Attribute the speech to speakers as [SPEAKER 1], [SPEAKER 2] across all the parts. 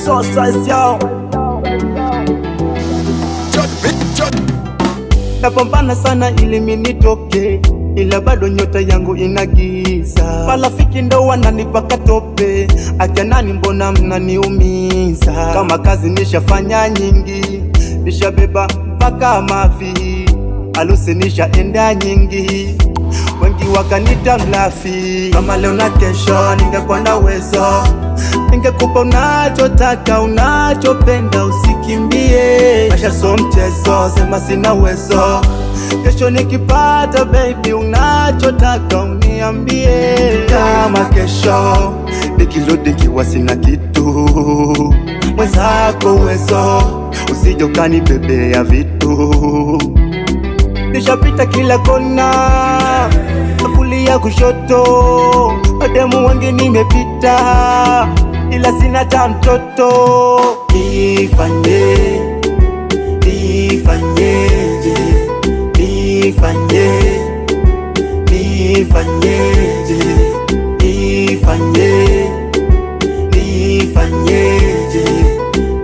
[SPEAKER 1] So size yao napambana sana ili minitoke, ila bado nyota yangu inagiza. Marafiki ndo wananipaka tope, akanani mbona mnaniumiza? Kama kazi nishafanya nyingi, nishabeba mpaka mavi, harusi nishaenda nyingi, wengi wakanita mlafi. Kama leo na kesho ningekuwa na uwezo, ningekupa unachotaka unachopenda, usikimbie. Maisha so mchezo, sema sina uwezo. Kesho nikipata baby unachotaka uniambie. Kama kesho nikirudi nikiwa sina kitu, mwenzako uwezo, usije ukanibebea vitu. Nishapita kila kona, kulia kushoto, mademu wengi nimepita, ila sina ta mtoto. Nifanyeje, nifanyeje, nifanyeje, nifanyeje, nifanyeje, nifanyeje,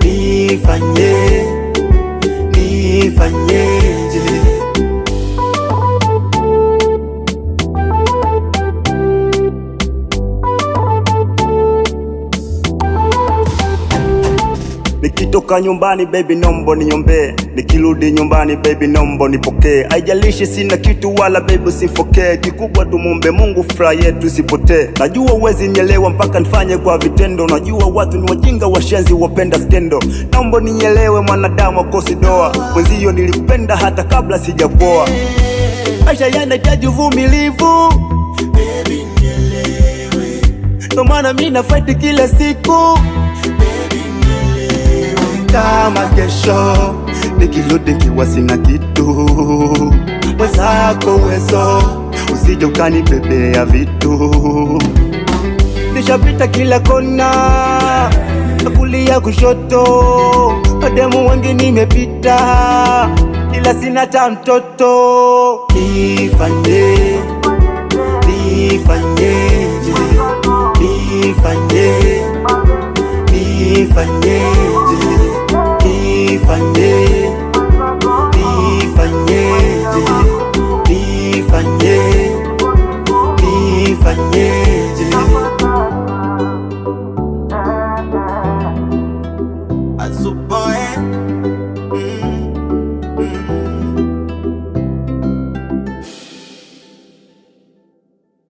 [SPEAKER 1] nifanyeje, nifanyeje. Nikitoka nyumbani baby nombo niombe, nikirudi nyumbani baby nombo nipokee. Haijalishi sina kitu wala baby usifokee, kikubwa tumombe Mungu furaha yetu isipotee. Najua uwezi nielewa mpaka nifanye kwa vitendo, najua watu ni wajinga washenzi wapenda skendo. Naomba nielewe mwanadamu akosi doa, mwenzio nilikupenda hata kabla sijapoa. Maisha yanahitaji uvumilivu, baby nielewe, ndo maana mimi na fight kila siku. Kama kesho nikirudi nikiwa sina kitu, mwenzako uwezo, usije ukanibebea vitu. Nishapita kila kona, kulia kushoto, mademu wengi nimepita, ila sina ta mtoto. Nifanyeje,